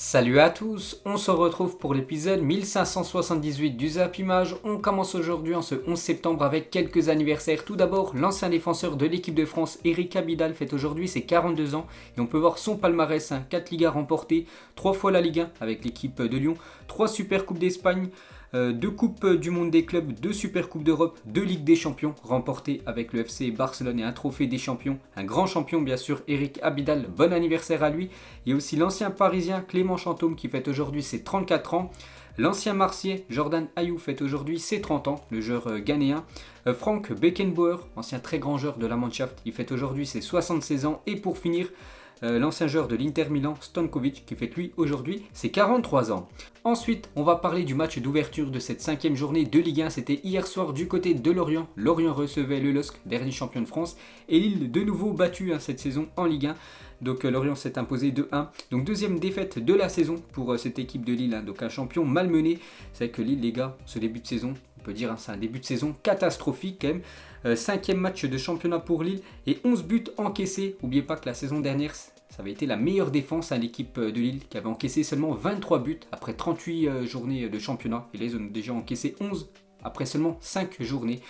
Salut à tous, on se retrouve pour l'épisode 1578 du Zap Image. On commence aujourd'hui en ce 11 septembre avec quelques anniversaires. Tout d'abord, l'ancien défenseur de l'équipe de France, Eric Abidal, fête aujourd'hui ses 42 ans. Et on peut voir son palmarès, 4 Ligas remportées, 3 fois la Ligue 1 avec l'équipe de Lyon, 3 Super Coupes d'Espagne, 2 Coupes du Monde des clubs, 2 Super Coupes d'Europe, 2 Ligues des Champions remportées avec le FC Barcelone et un trophée des champions. Un grand champion bien sûr, Eric Abidal, bon anniversaire à lui. Il y a aussi l'ancien parisien Clément Chantôme qui fête aujourd'hui ses 34 ans. L'ancien Marseillais Jordan Ayew fête aujourd'hui ses 30 ans, le joueur ghanéen. Frank Beckenbauer, ancien très grand joueur de la Mannschaft, il fête aujourd'hui ses 76 ans. Et pour finir, l'ancien joueur de l'Inter Milan, Stankovic, qui fête lui aujourd'hui ses 43 ans. Ensuite, on va parler du match d'ouverture de cette 5e journée de Ligue 1. C'était hier soir du côté de Lorient. Lorient recevait le LOSC, dernier champion de France. Et Lille, de nouveau battu cette saison en Ligue 1. Donc Lorient s'est imposé 2-1. Donc deuxième défaite de la saison pour cette équipe de Lille. Donc un champion malmené. C'est vrai que Lille, les gars, ce début de saison, on peut dire, c'est un début de saison catastrophique quand même. 5e match de championnat pour Lille et 11 buts encaissés. N'oubliez pas que la saison dernière, ça avait été la meilleure défense à l'équipe de Lille qui avait encaissé seulement 23 buts après 38 journées de championnat. Et là, ils ont déjà encaissé 11 après seulement 5 journées.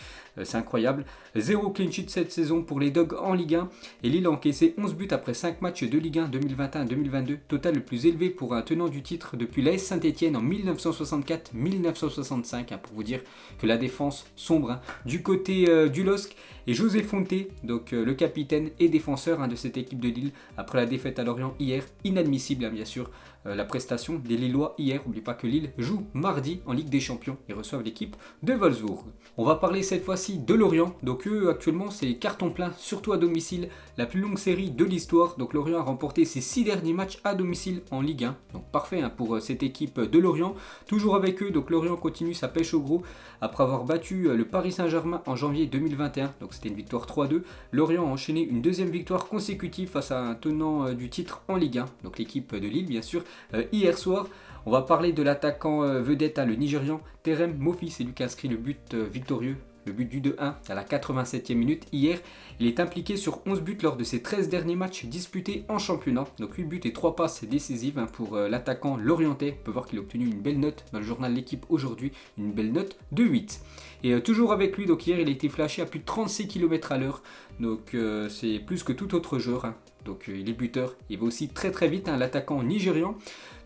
C'est incroyable. 0 clean sheet cette saison pour les Dogs en Ligue 1. Et Lille a encaissé 11 buts après 5 matchs de Ligue 1 2021-2022. Total le plus élevé pour un tenant du titre depuis l'AS Saint-Etienne en 1964-1965. Pour vous dire que la défense sombre du côté du LOSC. Et José Fonte, donc le capitaine et défenseur de cette équipe de Lille, après la défaite à Lorient hier, inadmissible bien sûr. La prestation des Lillois hier. N'oubliez pas que Lille joue mardi en Ligue des Champions et reçoivent l'équipe de Wolfsburg. On va parler cette fois-ci de Lorient. Donc eux actuellement c'est carton plein, surtout à domicile. La plus longue série de l'histoire. Donc Lorient a remporté ses 6 derniers matchs à domicile en Ligue 1. Donc parfait pour cette équipe de Lorient. Toujours avec eux, donc Lorient continue sa pêche au gros. Après avoir battu le Paris Saint-Germain en janvier 2021. Donc c'était une victoire 3-2. Lorient a enchaîné une deuxième victoire consécutive face à un tenant du titre en Ligue 1. Donc l'équipe de Lille bien sûr. Hier soir, on va parler de l'attaquant vedette, le Nigérian Terem Moffi. C'est lui qui a inscrit le but victorieux, le but du 2-1 à la 87e minute. Hier, il est impliqué sur 11 buts lors de ses 13 derniers matchs disputés en championnat. Donc 8 buts et 3 passes décisives pour l'attaquant lorientais. On peut voir qu'il a obtenu une belle note dans le journal L'équipe aujourd'hui, une belle note de 8. Et toujours avec lui, donc hier il a été flashé à plus de 36 km à l'heure. Donc c'est plus que tout autre joueur. Donc il est buteur, il va aussi très très vite, l'attaquant nigérian.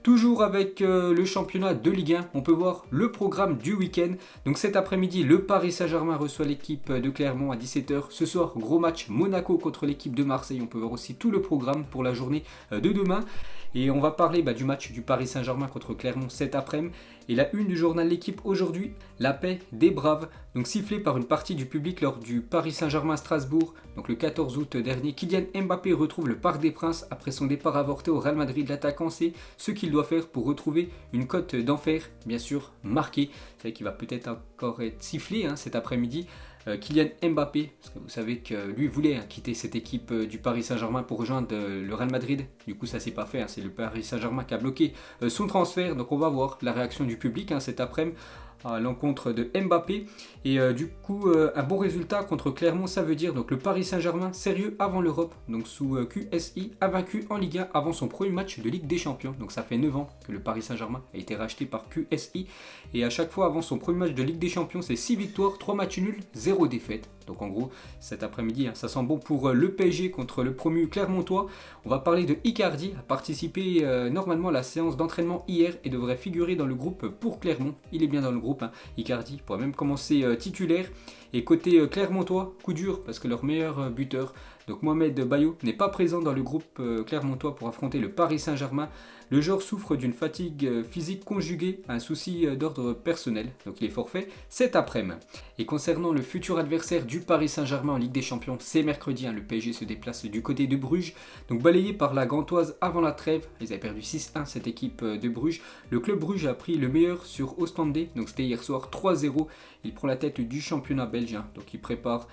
Toujours avec le championnat de Ligue 1, on peut voir le programme du week-end. Donc cet après-midi, le Paris Saint-Germain reçoit l'équipe de Clermont à 17h. Ce soir, gros match Monaco contre l'équipe de Marseille. On peut voir aussi tout le programme pour la journée de demain. Et on va parler du match du Paris Saint-Germain contre Clermont cet après-midi. Et la une du journal L'équipe aujourd'hui, la paix des Braves. Donc sifflé par une partie du public lors du Paris Saint-Germain Strasbourg. Donc le 14 août dernier, Kylian Mbappé retrouve le Parc des Princes après son départ avorté au Real Madrid. L'attaquant sait ce qu'il doit faire pour retrouver une cote d'enfer, bien sûr marquée. C'est vrai qu'il va peut-être encore être sifflé cet après-midi. Kylian Mbappé, parce que vous savez que lui voulait quitter cette équipe du Paris Saint-Germain pour rejoindre le Real Madrid. Du coup ça s'est pas fait, c'est le Paris Saint-Germain qui a bloqué son transfert. Donc on va voir la réaction du public cet après-midi à l'encontre de Mbappé. Et du coup un bon résultat contre Clermont, ça veut dire donc le Paris Saint-Germain sérieux avant l'Europe, donc sous QSI, invaincu en Ligue 1 avant son premier match de Ligue des Champions. Donc ça fait 9 ans que le Paris Saint-Germain a été racheté par QSI et à chaque fois avant son premier match de Ligue des Champions, c'est 6 victoires, 3 matchs nuls, 0 défaite. Donc en gros cet après-midi ça sent bon pour le PSG contre le promu Clermontois. On va parler de Icardi, a participé normalement à la séance d'entraînement hier et devrait figurer dans le groupe pour Clermont. Il est bien dans le groupe, Icardi pourrait même commencer titulaire. Et côté Clermontois, coup dur parce que leur meilleur buteur, donc Mohamed Bayo, n'est pas présent dans le groupe Clermontois pour affronter le Paris Saint-Germain. Le joueur souffre d'une fatigue physique conjuguée à un souci d'ordre personnel, donc il est forfait cet après-midi. Et concernant le futur adversaire du Paris Saint-Germain en Ligue des Champions, c'est mercredi, le PSG se déplace du côté de Bruges, donc balayé par la Gantoise avant la trêve. Ils avaient perdu 6-1 cette équipe de Bruges. Le club Bruges a pris le meilleur sur Ostende, donc c'était hier soir 3-0. Il prend la tête du championnat belge, donc il prépare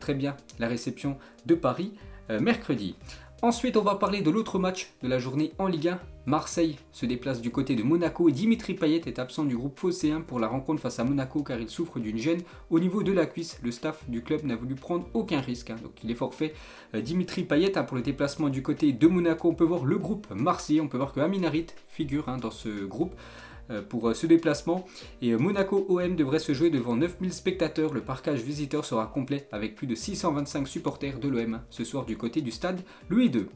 très bien la réception de Paris mercredi. Ensuite, on va parler de l'autre match de la journée en Ligue 1. Marseille se déplace du côté de Monaco et Dimitri Payet est absent du groupe phocéen pour la rencontre face à Monaco car il souffre d'une gêne au niveau de la cuisse. Le staff du club n'a voulu prendre aucun risque, donc il est forfait. Dimitri Payet pour le déplacement du côté de Monaco. On peut voir le groupe marseillais, on peut voir que Amin Harit figure dans ce groupe pour ce déplacement. Et Monaco OM devrait se jouer devant 9000 spectateurs. Le parcage visiteur sera complet avec plus de 625 supporters de l'OM ce soir du côté du stade Louis II.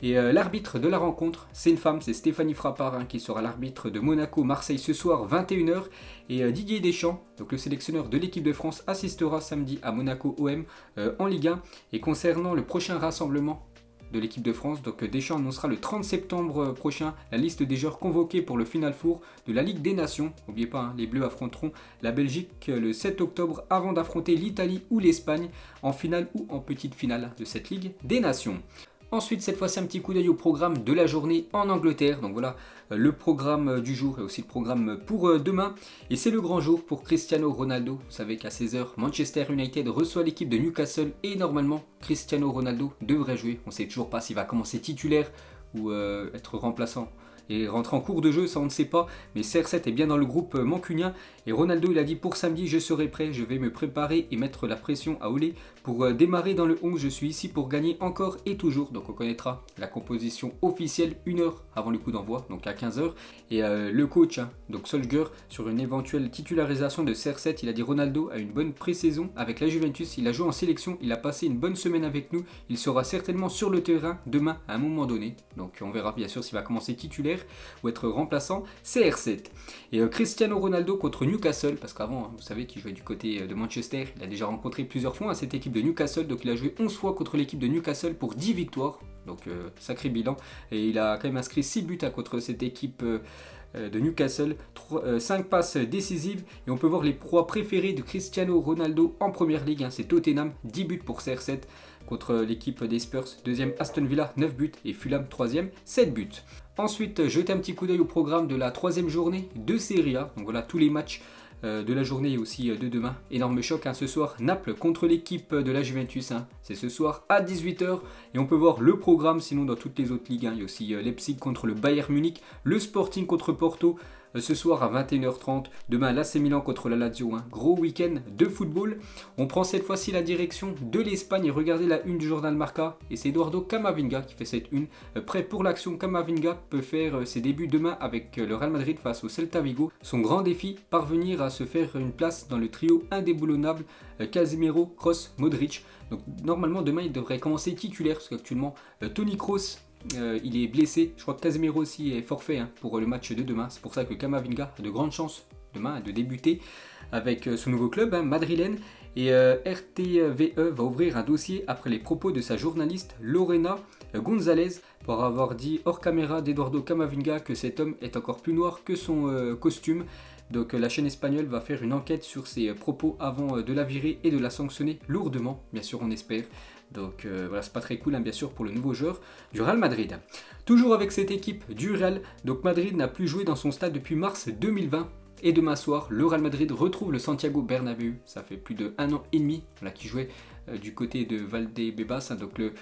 Et l'arbitre de la rencontre, c'est une femme, c'est Stéphanie Frappard qui sera l'arbitre de Monaco-Marseille ce soir 21h. Et Didier Deschamps, donc le sélectionneur de l'équipe de France, assistera samedi à Monaco OM en Ligue 1. Et concernant le prochain rassemblement de l'équipe de France, donc Deschamps annoncera le 30 septembre prochain la liste des joueurs convoqués pour le Final Four de la Ligue des Nations. N'oubliez pas, les Bleus affronteront la Belgique le 7 octobre avant d'affronter l'Italie ou l'Espagne en finale ou en petite finale de cette Ligue des Nations. Ensuite, cette fois-ci, un petit coup d'œil au programme de la journée en Angleterre. Donc voilà, le programme du jour et aussi le programme pour demain. Et c'est le grand jour pour Cristiano Ronaldo. Vous savez qu'à 16h, Manchester United reçoit l'équipe de Newcastle. Et normalement, Cristiano Ronaldo devrait jouer. On ne sait toujours pas s'il va commencer titulaire ou être remplaçant. Et rentrer en cours de jeu, ça on ne sait pas, mais CR7 est bien dans le groupe mancunien et Ronaldo il a dit pour samedi je serai prêt, je vais me préparer et mettre la pression à Olé pour démarrer dans le 11, je suis ici pour gagner encore et toujours, donc on connaîtra la composition officielle 1 heure avant le coup d'envoi, donc à 15h, et le coach, donc Solskjaer, sur une éventuelle titularisation de CR7, il a dit Ronaldo a une bonne pré-saison avec la Juventus, il a joué en sélection, il a passé une bonne semaine avec nous, il sera certainement sur le terrain demain à un moment donné, donc on verra bien sûr s'il va commencer titulaire ou être remplaçant. CR7 et Cristiano Ronaldo contre Newcastle, parce qu'avant vous savez qu'il jouait du côté de Manchester, il a déjà rencontré plusieurs fois cette équipe de Newcastle, donc il a joué 11 fois contre l'équipe de Newcastle pour 10 victoires, donc sacré bilan, et il a quand même inscrit 6 buts contre cette équipe de Newcastle, 5 passes décisives, et on peut voir les proies préférées de Cristiano Ronaldo en première ligue, c'est Tottenham, 10 buts pour CR7 contre l'équipe des Spurs, deuxième Aston Villa, 9 buts, et Fulham, troisième, 7 buts. Ensuite, jetez un petit coup d'œil au programme de la troisième journée de Serie A, donc voilà tous les matchs de la journée et aussi de demain. Énorme choc ce soir, Naples contre l'équipe de la Juventus, c'est ce soir à 18h, et on peut voir le programme sinon dans toutes les autres ligues, il y a aussi Leipzig contre le Bayern Munich, le Sporting contre Porto, ce soir à 21h30, demain l'AC Milan contre la Lazio, gros week-end de football. On prend cette fois-ci la direction de l'Espagne et regardez la une du journal Marca, et c'est Eduardo Camavinga qui fait cette une, prêt pour l'action. Camavinga peut faire ses débuts demain avec le Real Madrid face au Celta Vigo. Son grand défi, parvenir à se faire une place dans le trio indéboulonnable Casemiro, Kroos, Modric. Donc normalement demain il devrait commencer titulaire parce qu'actuellement Toni Kroos il est blessé, je crois que Casemiro aussi est forfait pour le match de demain, c'est pour ça que Camavinga a de grandes chances demain de débuter avec son nouveau club madrilène. Et RTVE va ouvrir un dossier après les propos de sa journaliste Lorena González pour avoir dit hors caméra d'Eduardo Camavinga que cet homme est encore plus noir que son costume. Donc la chaîne espagnole va faire une enquête sur ses propos avant de la virer et de la sanctionner lourdement, bien sûr on espère. Donc voilà, c'est pas très cool bien sûr pour le nouveau joueur du Real Madrid. Toujours avec cette équipe du Real, donc Madrid n'a plus joué dans son stade depuis mars 2020. Et demain soir, le Real Madrid retrouve le Santiago Bernabéu. Ça fait plus de 1 an et demi qu'il jouait du côté de Valdebebas, donc le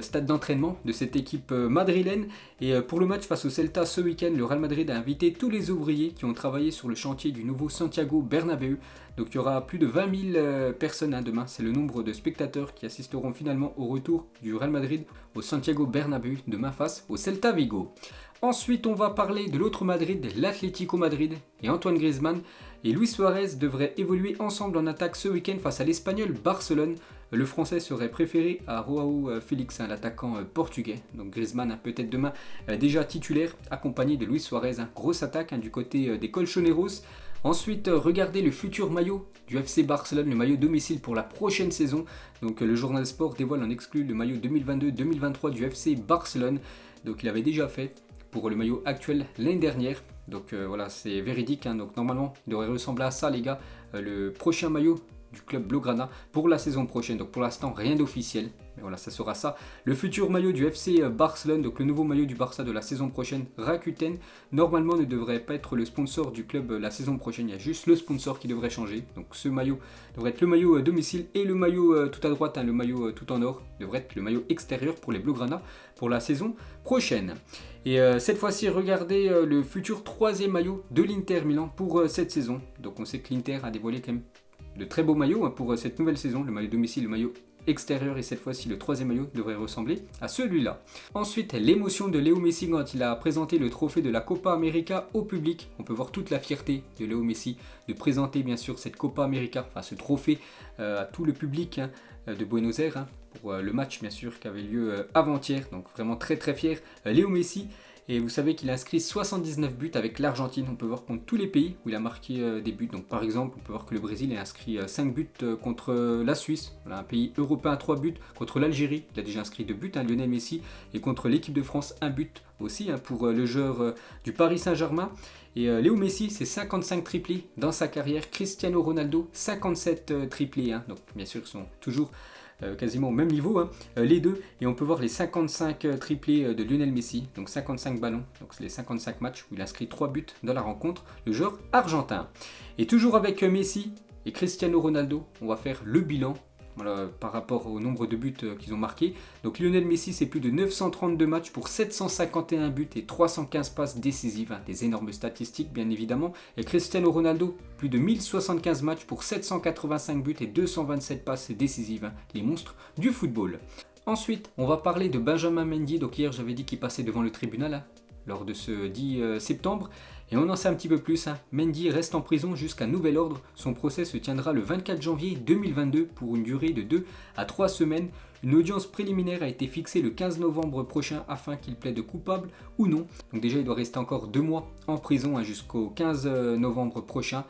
stade d'entraînement de cette équipe madrilène. Et pour le match face au Celta ce week-end, le Real Madrid a invité tous les ouvriers qui ont travaillé sur le chantier du nouveau Santiago Bernabéu. Donc il y aura plus de 20 000 personnes demain. C'est le nombre de spectateurs qui assisteront finalement au retour du Real Madrid au Santiago Bernabéu demain face au Celta Vigo. Ensuite, on va parler de l'autre Madrid, l'Atlético Madrid, et Antoine Griezmann et Luis Suarez devraient évoluer ensemble en attaque ce week-end face à l'Espagnol Barcelone. Le Français serait préféré à João Félix, l'attaquant portugais. Donc Griezmann peut-être demain déjà titulaire, accompagné de Luis Suarez. Grosse attaque du côté des Colchoneros. Ensuite, regardez le futur maillot du FC Barcelone, le maillot domicile pour la prochaine saison. Donc le journal Sport dévoile en exclu le maillot 2022-2023 du FC Barcelone. Donc il avait déjà fait pour le maillot actuel l'année dernière. Donc voilà, c'est véridique, donc normalement il devrait ressembler à ça les gars, le prochain maillot du club Blaugrana pour la saison prochaine. Donc pour l'instant, rien d'officiel. Mais voilà, ça sera ça. Le futur maillot du FC Barcelone, donc le nouveau maillot du Barça de la saison prochaine, Rakuten, normalement ne devrait pas être le sponsor du club la saison prochaine. Il y a juste le sponsor qui devrait changer. Donc ce maillot devrait être le maillot domicile et le maillot tout à droite, le maillot tout en or, devrait être le maillot extérieur pour les Blaugrana pour la saison prochaine. Et cette fois-ci, regardez le futur troisième maillot de l'Inter Milan pour cette saison. Donc on sait que l'Inter a dévoilé quand même de très beaux maillots pour cette nouvelle saison, le maillot domicile, le maillot extérieur, et cette fois-ci le troisième maillot devrait ressembler à celui-là. Ensuite, l'émotion de Léo Messi quand il a présenté le trophée de la Copa América au public. On peut voir toute la fierté de Léo Messi de présenter bien sûr cette Copa América, enfin ce trophée à tout le public de Buenos Aires pour le match bien sûr qui avait lieu avant-hier. Donc vraiment très très fier Léo Messi. Et vous savez qu'il a inscrit 79 buts avec l'Argentine. On peut voir contre tous les pays où il a marqué des buts. Donc par exemple, on peut voir que le Brésil a inscrit 5 buts contre la Suisse. Voilà, un pays européen, 3 buts. Contre l'Algérie, il a déjà inscrit 2 buts, Lionel Messi. Et contre l'équipe de France, 1 but aussi pour le joueur du Paris Saint-Germain. Et Léo Messi, c'est 55 triplés dans sa carrière. Cristiano Ronaldo, 57 triplés. Donc bien sûr, ils sont toujours quasiment au même niveau, les deux. Et on peut voir les 55 triplés de Lionel Messi, donc 55 ballons, donc c'est les 55 matchs où il inscrit 3 buts dans la rencontre, le joueur argentin. Et toujours avec Messi et Cristiano Ronaldo, on va faire le bilan. Voilà, par rapport au nombre de buts qu'ils ont marqués. Donc Lionel Messi, c'est plus de 932 matchs pour 751 buts et 315 passes décisives. Des énormes statistiques bien évidemment. Et Cristiano Ronaldo, plus de 1075 matchs pour 785 buts et 227 passes décisives. Les monstres du football. Ensuite, on va parler de Benjamin Mendy. Donc hier, j'avais dit qu'il passait devant le tribunal lors de ce 10 septembre. Et on en sait un petit peu plus. Mendy reste en prison jusqu'à nouvel ordre. Son procès se tiendra le 24 janvier 2022 pour une durée de 2 à 3 semaines. Une audience préliminaire a été fixée le 15 novembre prochain afin qu'il plaide coupable ou non. Donc déjà, il doit rester encore 2 mois en prison jusqu'au 15 novembre prochain.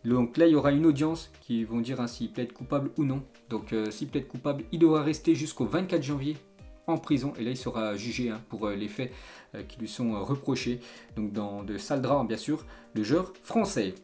Donc là, il y aura une audience qui vont dire s'il plaide coupable ou non. Donc s'il plaide coupable, il devra rester jusqu'au 24 janvier en prison, et là il sera jugé pour les faits qui lui sont reprochés, donc dans de sales draps bien sûr, le joueur français.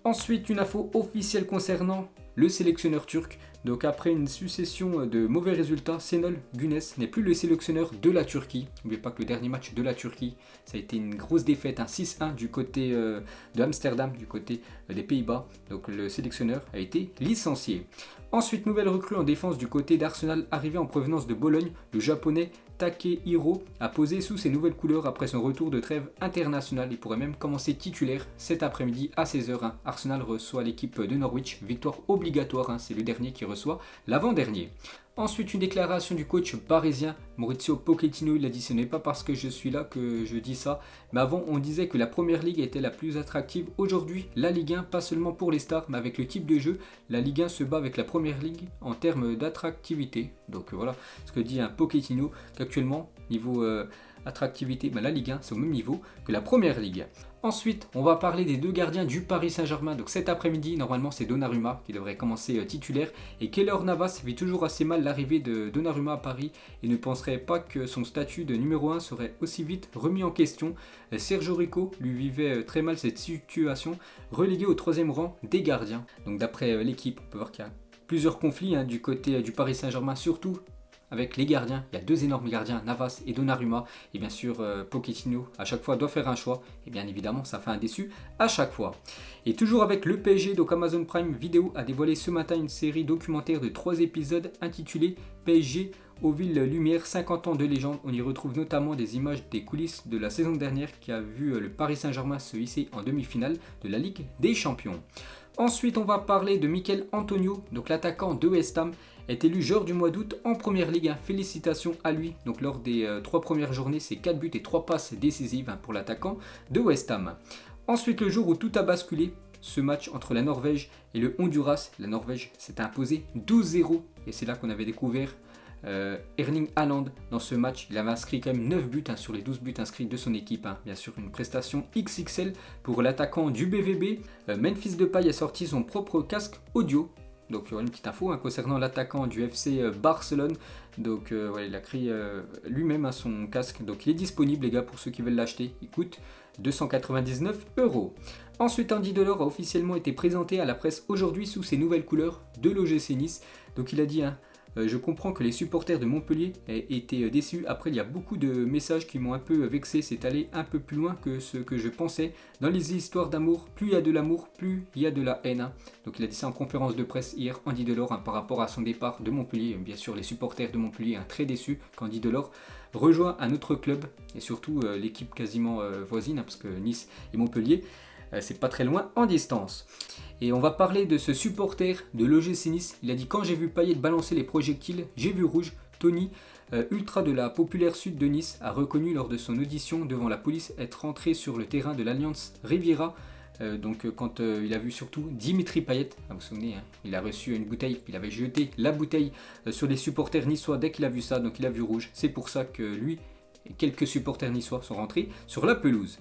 Ensuite, une info officielle concernant le sélectionneur turc. Donc après une succession de mauvais résultats, Şenol Güneş n'est plus le sélectionneur de la Turquie. N'oubliez pas que le dernier match de la Turquie, ça a été une grosse défaite, 6-1 du côté de Amsterdam, du côté des Pays-Bas. Donc le sélectionneur a été licencié. Ensuite, nouvelle recrue en défense du côté d'Arsenal, arrivé en provenance de Bologne, le japonais Takehiro a posé sous ses nouvelles couleurs après son retour de trêve internationale. Il pourrait même commencer titulaire cet après-midi à 16h. Arsenal reçoit l'équipe de Norwich, victoire obligatoire, c'est le dernier qui reçoit l'avant-dernier. Ensuite, une déclaration du coach parisien Mauricio Pochettino. Il a dit: ce n'est pas parce que je suis là que je dis ça, mais avant on disait que la Première Ligue était la plus attractive. Aujourd'hui, la Ligue 1, pas seulement pour les stars, mais avec le type de jeu, la Ligue 1 se bat avec la Première Ligue en termes d'attractivité. Donc voilà ce que dit un Pochettino, qu'actuellement, niveau attractivité, la Ligue 1 c'est au même niveau que la Première Ligue. Ensuite, on va parler des 2 gardiens du Paris Saint-Germain. Donc cet après-midi, normalement c'est Donnarumma qui devrait commencer titulaire. Et Keylor Navas vit toujours assez mal l'arrivée de Donnarumma à Paris et ne penserait pas que son statut de numéro 1 serait aussi vite remis en question. Sergio Rico lui vivait très mal cette situation, relégué au 3e rang des gardiens. Donc d'après l'équipe, on peut voir qu'il y a plusieurs conflits du côté du Paris Saint-Germain, surtout avec les gardiens. Il y a 2 énormes gardiens, Navas et Donnarumma, et bien sûr Pochettino à chaque fois doit faire un choix, et bien évidemment ça fait un déçu à chaque fois. Et toujours avec le PSG, donc Amazon Prime Video a dévoilé ce matin une série documentaire de 3 épisodes intitulée PSG aux villes lumière, 50 ans de légende. On y retrouve notamment des images des coulisses de la saison dernière qui a vu le Paris Saint-Germain se hisser en demi-finale de la Ligue des Champions. Ensuite, on va parler de Michail Antonio, donc l'attaquant de West Ham, est élu joueur du mois d'août en Première Ligue. Félicitations à lui. Donc lors des 3 premières journées, c'est 4 buts et 3 passes décisives pour l'attaquant de West Ham. Ensuite, le jour où tout a basculé, ce match entre la Norvège et le Honduras. La Norvège s'est imposée 12-0 et c'est là qu'on avait découvert Erling Haaland dans ce match. Il avait inscrit quand même 9 buts sur les 12 buts inscrits de son équipe. Bien sûr, une prestation XXL pour l'attaquant du BVB. Memphis Depay a sorti son propre casque audio Donc une petite info concernant l'attaquant du FC Barcelone. Donc il a créé lui-même son casque. Donc il est disponible les gars pour ceux qui veulent l'acheter. Il coûte 299 €. Ensuite, Andy Delors a officiellement été présenté à la presse aujourd'hui sous ses nouvelles couleurs de l'OGC Nice. Donc il a dit je comprends que les supporters de Montpellier aient été déçus. Après, il y a beaucoup de messages qui m'ont un peu vexé. C'est allé un peu plus loin que ce que je pensais. Dans les histoires d'amour, plus il y a de l'amour, plus il y a de la haine. Donc il a dit ça en conférence de presse hier, Andy Delors, par rapport à son départ de Montpellier. Bien sûr, les supporters de Montpellier très déçus qu'Andy Delors rejoint un autre club. Et surtout l'équipe quasiment voisine, parce que Nice et Montpellier, c'est pas très loin en distance. Et on va parler de ce supporter de l'OGC Nice. Il a dit: quand j'ai vu Payet balancer les projectiles, j'ai vu rouge. Tony, ultra de la populaire sud de Nice, a reconnu lors de son audition devant la police être rentré sur le terrain de l'Alliance Riviera. Quand il a vu surtout Dimitri Payet, vous vous souvenez, il a reçu une bouteille, il avait jeté la bouteille sur les supporters niçois dès qu'il a vu ça, donc il a vu rouge. C'est pour ça que lui et quelques supporters niçois sont rentrés sur la pelouse.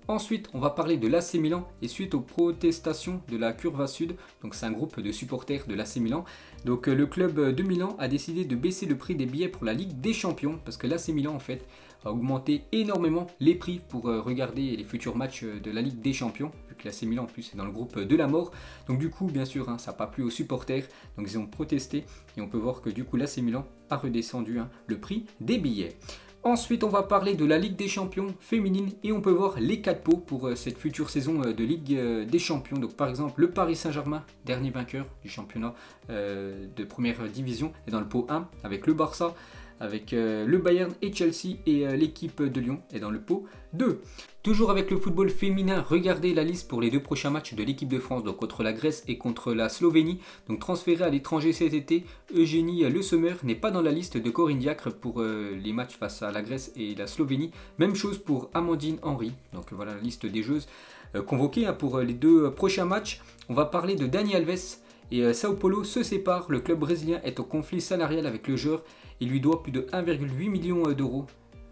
Ensuite, on va parler de l'AC Milan et suite aux protestations de la Curva Sud, donc c'est un groupe de supporters de l'AC Milan. Donc le club de Milan a décidé de baisser le prix des billets pour la Ligue des Champions parce que l'AC Milan en fait a augmenté énormément les prix pour regarder les futurs matchs de la Ligue des Champions, vu que l'AC Milan en plus est dans le groupe de la mort. Donc du coup, bien sûr, ça n'a pas plu aux supporters, donc ils ont protesté et on peut voir que du coup l'AC Milan a redescendu le prix des billets. Ensuite, on va parler de la Ligue des Champions féminine et on peut voir les 4 pots pour cette future saison de Ligue des Champions. Donc par exemple, le Paris Saint-Germain, dernier vainqueur du championnat de première division, est dans le pot 1 avec le Barça, avec le Bayern et Chelsea, et l'équipe de Lyon est dans le pot 2. Toujours avec le football féminin, regardez la liste pour les 2 prochains matchs de l'équipe de France, donc contre la Grèce et contre la Slovénie. Donc transférée à l'étranger cet été, Eugénie Le Sommer n'est pas dans la liste de Corinne Diacre pour les matchs face à la Grèce et la Slovénie. Même chose pour Amandine Henry. Donc voilà la liste des joueuses convoquées pour les 2 prochains matchs. On va parler de Dani Alves. Et Sao Paulo se sépare, le club brésilien est au conflit salarial avec le joueur, il lui doit plus de 1,8 million d'euros.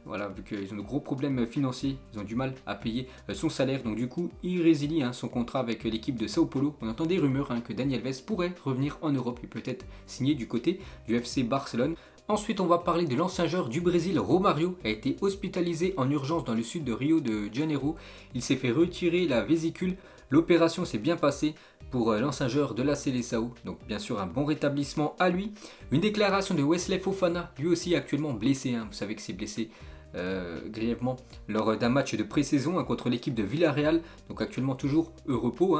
Voilà, vu qu'ils ont de gros problèmes financiers, ils ont du mal à payer son salaire, donc du coup il résilie son contrat avec l'équipe de Sao Paulo. On entend des rumeurs que Dani Alves pourrait revenir en Europe et peut-être signer du côté du FC Barcelone. Ensuite, on va parler de l'ancien joueur du Brésil, Romario, a été hospitalisé en urgence dans le sud de Rio de Janeiro. Il s'est fait retirer la vésicule. L'opération s'est bien passée pour l'ancien joueur de la Seleção, donc bien sûr un bon rétablissement à lui. Une déclaration de Wesley Fofana, lui aussi actuellement blessé, vous savez que c'est blessé grièvement lors d'un match de pré-saison contre l'équipe de Villarreal, donc actuellement toujours au repos.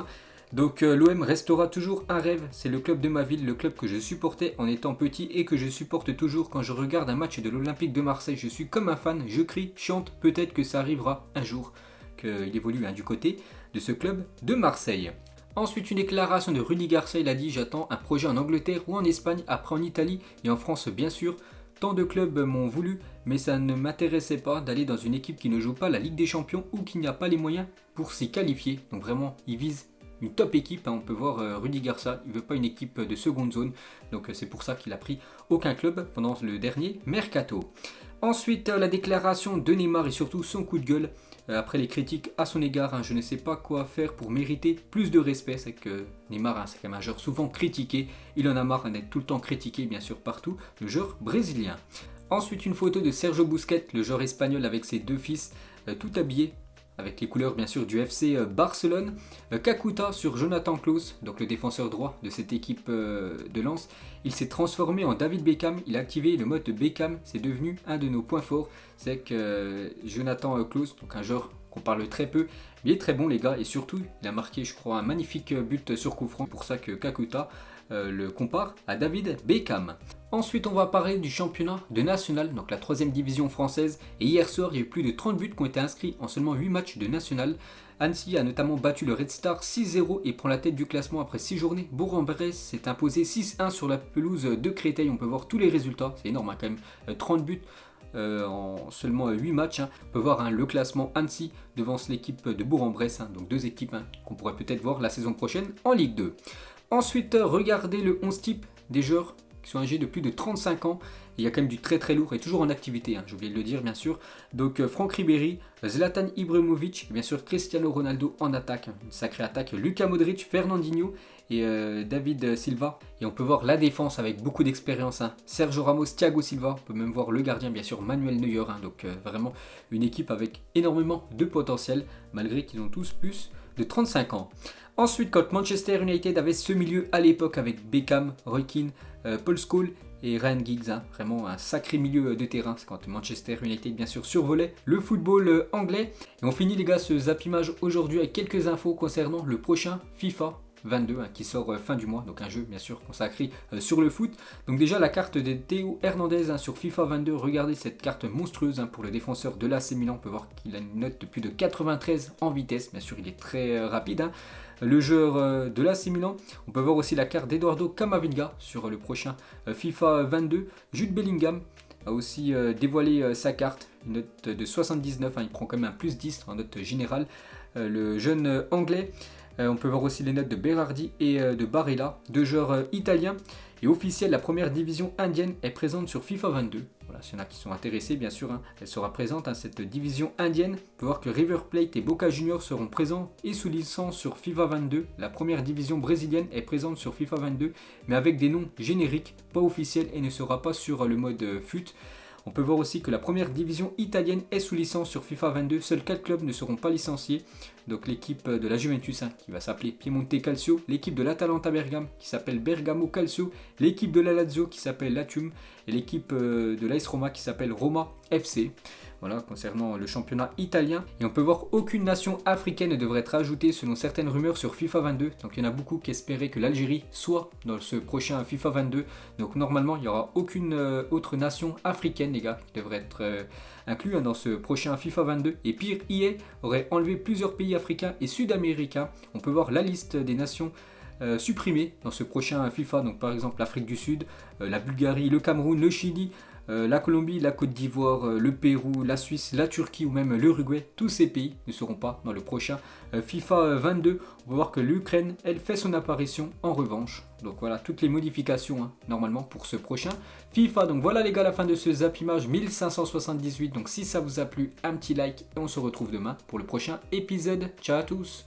Donc l'OM restera toujours un rêve, c'est le club de ma ville, le club que je supportais en étant petit et que je supporte toujours quand je regarde un match de l'Olympique de Marseille. Je suis comme un fan, je crie, chante, peut-être que ça arrivera un jour qu'il évolue du côté de ce club de Marseille. Ensuite, une déclaration de Rudy Garcia, il a dit: j'attends un projet en Angleterre ou en Espagne, après en Italie et en France bien sûr. Tant de clubs m'ont voulu, mais ça ne m'intéressait pas d'aller dans une équipe qui ne joue pas la Ligue des Champions ou qui n'a pas les moyens pour s'y qualifier. Donc vraiment, il vise une top équipe, on peut voir Rudy Garcia, il ne veut pas une équipe de seconde zone, donc c'est pour ça qu'il a pris aucun club pendant le dernier mercato. Ensuite, la déclaration de Neymar et surtout son coup de gueule après les critiques à son égard. Je ne sais pas quoi faire pour mériter plus de respect. C'est que Neymar, c'est quand même un joueur souvent critiqué. Il en a marre d'être tout le temps critiqué, bien sûr, partout, le joueur brésilien. Ensuite, une photo de Sergio Busquets, le joueur espagnol, avec ses 2 fils, tout habillés, avec les couleurs bien sûr du FC Barcelone. Kakuta sur Jonathan Klaus, donc le défenseur droit de cette équipe de Lens. Il s'est transformé en David Beckham, il a activé le mode Beckham, c'est devenu un de nos points forts. C'est que Jonathan Klaus, donc un joueur qu'on parle très peu, mais il est très bon les gars, et surtout il a marqué je crois un magnifique but sur coup franc, c'est pour ça que Kakuta le compare à David Beckham. Ensuite, on va parler du championnat de national, donc la 3e division française. Et hier soir, il y a eu plus de 30 buts qui ont été inscrits en seulement 8 matchs de national. Annecy a notamment battu le Red Star 6-0 et prend la tête du classement après 6 journées. Bourg-en-Bresse s'est imposé 6-1 sur la pelouse de Créteil. On peut voir tous les résultats, c'est énorme quand même, 30 buts. En seulement 8 matchs, on peut voir le classement. Annecy devance l'équipe de Bourg-en-Bresse, donc 2 équipes qu'on pourrait peut-être voir la saison prochaine en Ligue 2. Ensuite, regardez le 11 type des joueurs qui sont âgés de plus de 35 ans. Il y a quand même du très très lourd et toujours en activité, hein, j'ai oublié de le dire bien sûr. Donc Franck Ribéry, Zlatan Ibrahimovic, et bien sûr Cristiano Ronaldo en attaque, une sacrée attaque, Luka Modric, Fernandinho et David Silva. Et on peut voir la défense avec beaucoup d'expérience, hein. Sergio Ramos, Thiago Silva, on peut même voir le gardien bien sûr Manuel Neuer, hein. Donc vraiment une équipe avec énormément de potentiel malgré qu'ils ont tous plus de 35 ans. Ensuite, quand Manchester United avait ce milieu à l'époque avec Beckham, Roy Keane, Paul Scholes et Ryan Giggs, hein, vraiment un sacré milieu de terrain, c'est quand Manchester United bien sûr survolait le football anglais. Et on finit les gars ce zappimage aujourd'hui avec quelques infos concernant le prochain FIFA 22 hein, qui sort fin du mois, donc un jeu bien sûr consacré sur le foot. Donc déjà la carte de Théo Hernandez hein, sur FIFA 22, regardez cette carte monstrueuse hein, pour le défenseur de l'AC Milan, on peut voir qu'il a une note de plus de 93 en vitesse, bien sûr il est très rapide. Hein. Le joueur de l'AC Milan, on peut voir aussi la carte d'Eduardo Camavinga sur le prochain FIFA 22. Jude Bellingham a aussi dévoilé sa carte, une note de 79, hein, il prend quand même un plus 10 en note générale, le jeune anglais. On peut voir aussi les notes de Berardi et de Barella, deux joueurs italiens. Et officiel, la première division indienne est présente sur FIFA 22. Voilà, s'il y en a qui sont intéressés, bien sûr, hein, elle sera présente, hein, cette division indienne. On peut voir que River Plate et Boca Juniors seront présents et sous licence sur FIFA 22. La première division brésilienne est présente sur FIFA 22, mais avec des noms génériques, pas officiels et ne sera pas sur le mode FUT. On peut voir aussi que la première division italienne est sous licence sur FIFA 22. Seuls 4 clubs ne seront pas licenciés. Donc l'équipe de la Juventus hein, qui va s'appeler Piemonte Calcio, l'équipe de l'Atalanta Bergame qui s'appelle Bergamo Calcio, l'équipe de la Lazio qui s'appelle Latium et l'équipe de l'AS Roma qui s'appelle Roma FC. Voilà, concernant le championnat italien. Et on peut voir aucune nation africaine ne devrait être ajoutée selon certaines rumeurs sur FIFA 22. Donc il y en a beaucoup qui espéraient que l'Algérie soit dans ce prochain FIFA 22. Donc normalement, il n'y aura aucune autre nation africaine, les gars, qui devrait être inclus hein, dans ce prochain FIFA 22. Et pire, EA aurait enlevé plusieurs pays africains et sud-américains. On peut voir la liste des nations supprimées dans ce prochain FIFA. Donc par exemple l'Afrique du Sud, la Bulgarie, le Cameroun, le Chili, la Colombie, la Côte d'Ivoire, le Pérou, la Suisse, la Turquie ou même l'Uruguay, tous ces pays ne seront pas dans le prochain FIFA 22. On va voir que l'Ukraine, elle fait son apparition en revanche. Donc voilà, toutes les modifications hein, normalement pour ce prochain FIFA. Donc voilà les gars, la fin de ce zappimage 1578. Donc si ça vous a plu, un petit like et on se retrouve demain pour le prochain épisode. Ciao à tous!